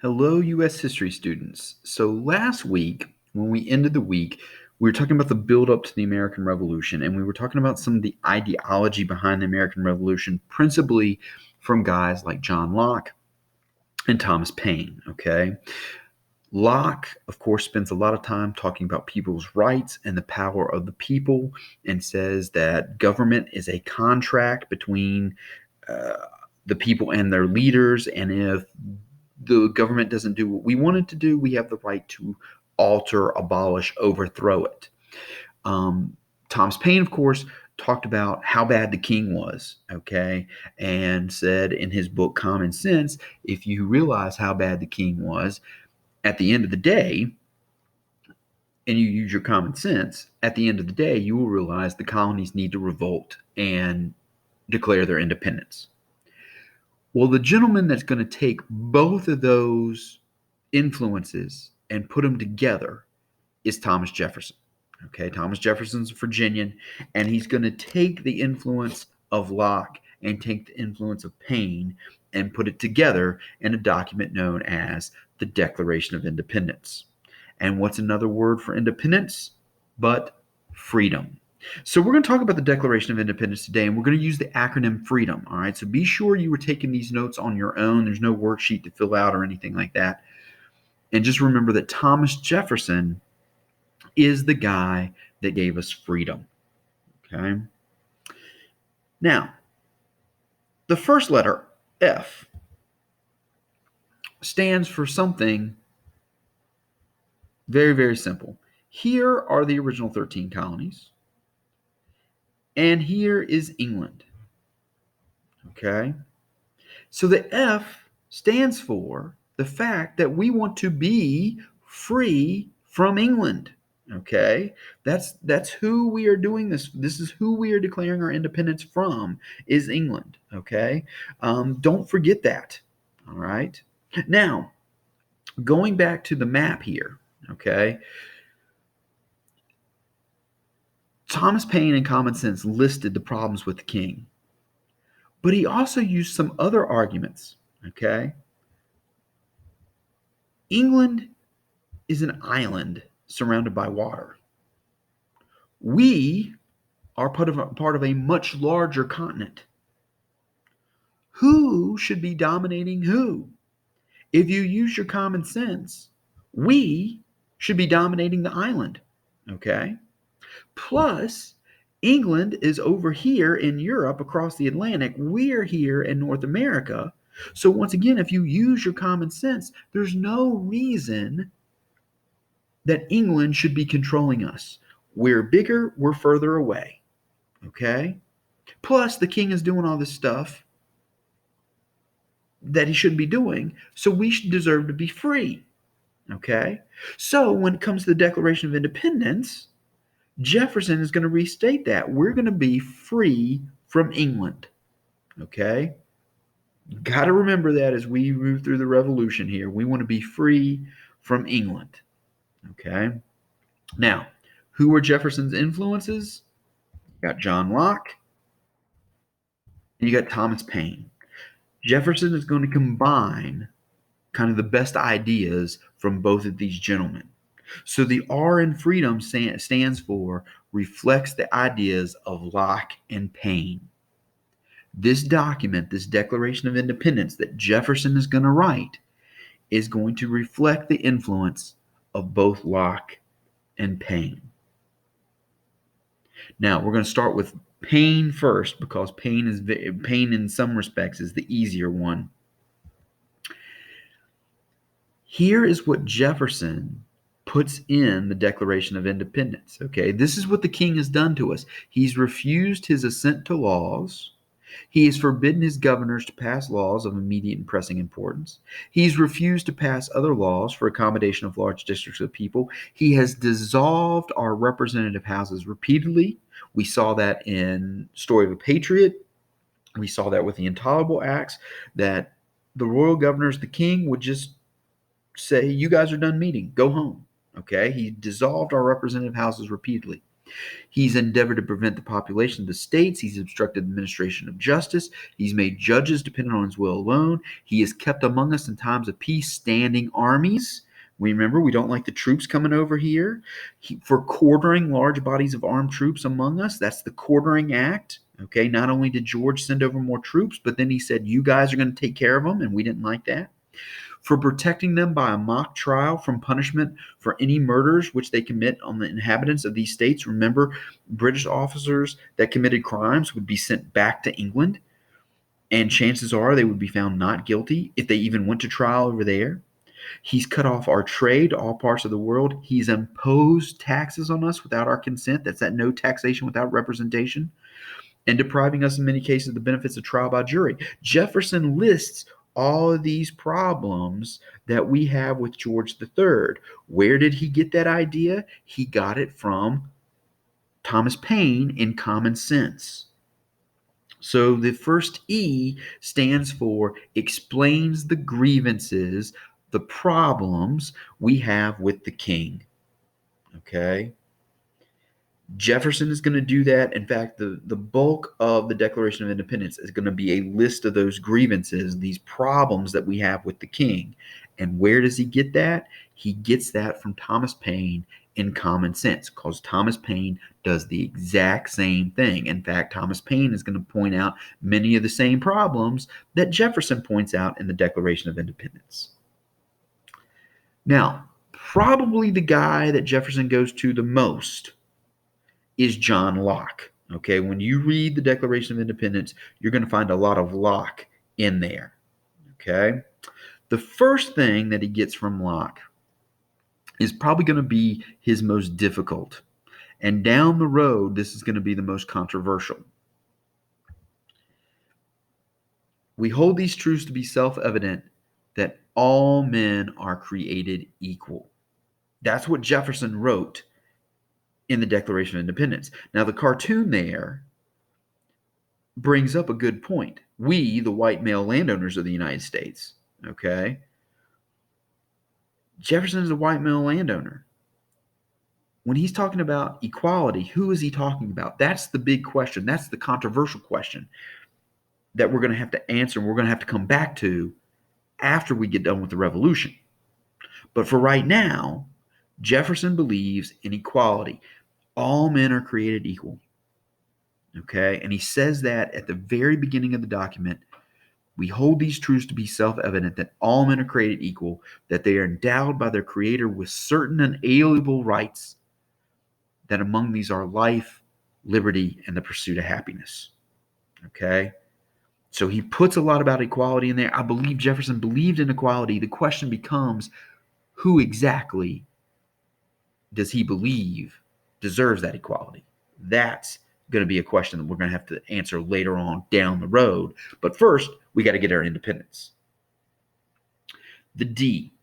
Hello, U.S. history students. So last week, when we ended the week, we were talking about the build-up to the American Revolution, and we were talking about some of the ideology behind the American Revolution, principally from guys like John Locke and Thomas Paine. Okay, Locke, of course, spends a lot of time talking about people's rights and the power of the people, and says that government is a contract between uh, the people and their leaders, and if the government doesn't do what we want it to do, we have the right to alter, abolish, overthrow it. Um, Thomas Paine, of course, talked about how bad the king was, okay, and said in his book Common Sense, if you realize how bad the king was, at the end of the day, and you use your common sense, at the end of the day, you will realize the colonies need to revolt and declare their independence. Well, the gentleman that's going to take both of those influences and put them together is Thomas Jefferson. Okay, Thomas Jefferson's a Virginian, and he's going to take the influence of Locke and take the influence of Paine and put it together in a document known as the Declaration of Independence. And what's another word for independence but freedom? So we're going to talk about the Declaration of Independence today, and we're going to use the acronym FREEDOM. All right, so be sure you were taking these notes on your own. There's no worksheet to fill out or anything like that. And just remember that Thomas Jefferson is the guy that gave us freedom. Okay. Now, the first letter, F, stands for something very, very simple. Here are the original 13 colonies, and here is England. Okay. So the F stands for the fact that we want to be free from England. Okay, that's who we are doing this. This is who we are declaring our independence from, is England. Okay, don't forget that. All right. Now, going back to the map here. Okay, Thomas Paine and Common Sense listed the problems with the king, but he also used some other arguments. Okay, England is an island surrounded by water. We are part of a much larger continent. Who should be dominating who? If you use your common sense, we should be dominating the island. Okay? Plus, England is over here in Europe across the Atlantic. We're here in North America. So, once again, if you use your common sense, there's no reason that England should be controlling us. We're bigger, we're further away. Okay? Plus, the king is doing all this stuff that he shouldn't be doing, so we should deserve to be free. Okay? So, when it comes to the Declaration of Independence, Jefferson is going to restate that we're going to be free from England. Okay? Got to remember that as we move through the revolution here. We want to be free from England. Okay? Now, who were Jefferson's influences? You got John Locke, and you got Thomas Paine. Jefferson is going to combine kind of the best ideas from both of these gentlemen. So the R in freedom stands for reflects the ideas of Locke and Paine. This document, this Declaration of Independence that Jefferson is going to write, is going to reflect the influence of both Locke and Paine. Now we're going to start with Paine first because Paine in some respects is the easier one. Here is what Jefferson puts in the Declaration of Independence. Okay, this is what the king has done to us. He's refused his assent to laws. He has forbidden his governors to pass laws of immediate and pressing importance. He's refused to pass other laws for accommodation of large districts of people. He has dissolved our representative houses repeatedly. We saw that in Story of a Patriot. We saw that with the Intolerable Acts, that the royal governors, the king, would just say, you guys are done meeting, go home. Okay, he dissolved our representative houses repeatedly. He's endeavored to prevent the population of the states. He's obstructed the administration of justice. He's made judges dependent on his will alone. He has kept among us in times of peace standing armies. We remember we don't like the troops coming over here. For quartering large bodies of armed troops among us, that's the Quartering Act. Okay, not only did George send over more troops, but then he said, you guys are going to take care of them, and we didn't like that. For protecting them by a mock trial from punishment for any murders which they commit on the inhabitants of these states. Remember, British officers that committed crimes would be sent back to England, and chances are they would be found not guilty if they even went to trial over there. He's cut off our trade to all parts of the world. He's imposed taxes on us without our consent. That's that no taxation without representation, and depriving us in many cases of the benefits of trial by jury. Jefferson lists all of these problems that we have with George III. Where did he get that idea? He got it from Thomas Paine in Common Sense. So the first E stands for explains the grievances, the problems we have with the king. Okay? Jefferson is going to do that. In fact, the bulk of the Declaration of Independence is going to be a list of those grievances, these problems that we have with the king. And where does he get that? He gets that from Thomas Paine in Common Sense, because Thomas Paine does the exact same thing. In fact, Thomas Paine is going to point out many of the same problems that Jefferson points out in the Declaration of Independence. Now, probably the guy that Jefferson goes to the most is John Locke. Okay, when you read the Declaration of Independence, you're going to find a lot of Locke in there. Okay, the first thing that he gets from Locke is probably going to be his most difficult. And down the road, this is going to be the most controversial. We hold these truths to be self-evident that all men are created equal. That's what Jefferson wrote in the Declaration of Independence. Now, the cartoon there brings up a good point. We, the white male landowners of the United States, okay? Jefferson is a white male landowner. When he's talking about equality, who is he talking about? That's the big question. That's the controversial question that we're going to have to answer, and we're going to have to come back to after we get done with the revolution. But for right now, Jefferson believes in equality. All men are created equal. Okay, and he says that at the very beginning of the document. We hold these truths to be self-evident that all men are created equal, that they are endowed by their Creator with certain unalienable rights, that among these are life, liberty, and the pursuit of happiness. Okay, so he puts a lot about equality in there. I believe Jefferson believed in equality. The question becomes, who exactly does he believe deserves that equality? That's going to be a question that we're going to have to answer later on down the road. But first, we got to get our independence. The D.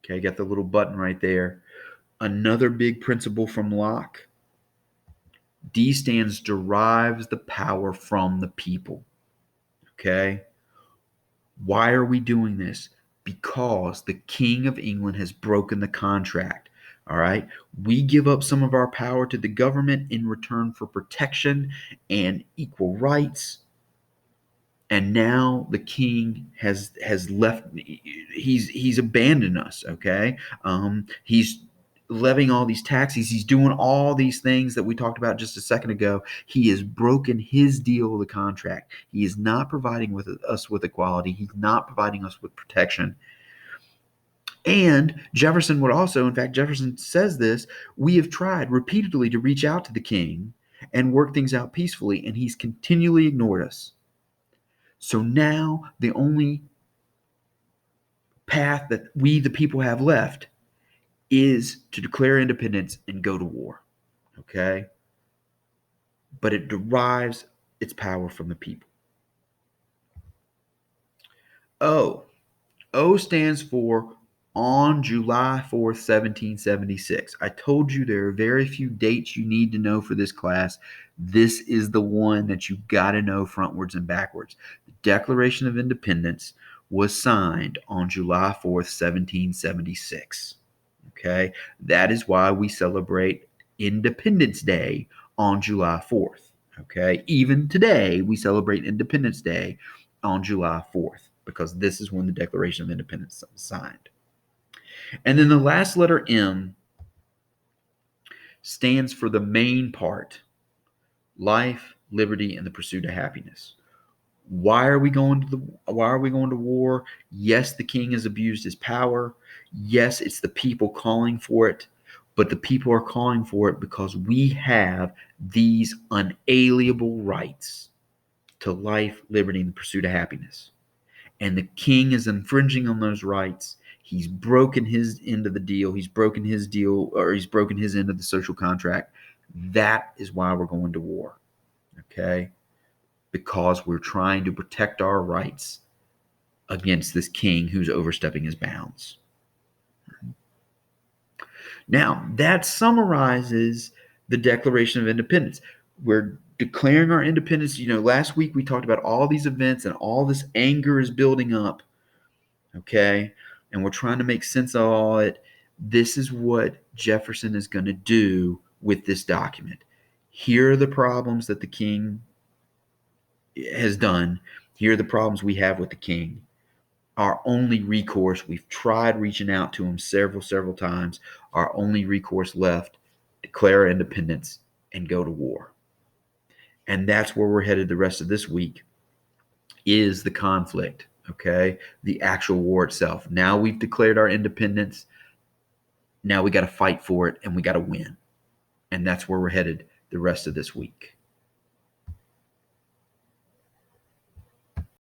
Okay, got the little button right there. Another big principle from Locke. D stands derives the power from the people. Okay? Why are we doing this? Because the King of England has broken the contract. All right. We give up some of our power to the government in return for protection and equal rights. And now the king has left. He's abandoned us. Okay. He's levying all these taxes. He's doing all these things that we talked about just a second ago. He has broken his deal of the contract. He is not providing us with equality. He's not providing us with protection. And Jefferson would also, in fact, Jefferson says this, we have tried repeatedly to reach out to the king and work things out peacefully, and he's continually ignored us. So now the only path that we, the people, have left is to declare independence and go to war. Okay? But it derives its power from the people. O. O stands for on July 4th, 1776. I told you there are very few dates you need to know for this class. This is the one that you got to know frontwards and backwards. The Declaration of Independence was signed on July 4th, 1776. Okay? That is why we celebrate Independence Day on July 4th. Okay. Even today, we celebrate Independence Day on July 4th because this is when the Declaration of Independence was signed. And then the last letter M stands for the main part: life, liberty, and the pursuit of happiness. Why are we going to war? Yes, the king has abused his power. Yes, it's the people calling for it, but the people are calling for it because we have these unalienable rights to life, liberty, and the pursuit of happiness. And the king is infringing on those rights. He's broken his end of the deal. He's broken his deal, or he's broken his end of the social contract. That is why we're going to war. Okay? Because we're trying to protect our rights against this king who's overstepping his bounds. Now, that summarizes the Declaration of Independence. We're declaring our independence. Last week we talked about all these events and all this anger is building up. Okay? And we're trying to make sense of all it. This is what Jefferson is going to do with this document. Here are the problems that the king has done. Here are the problems we have with the king. Our only recourse, we've tried reaching out to him several times. Our only recourse left: declare our independence and go to war. And that's where we're headed the rest of this week, is the conflict, okay? The actual war itself. Now we've declared our independence. Now we got to fight for it and we got to win. And that's where we're headed the rest of this week.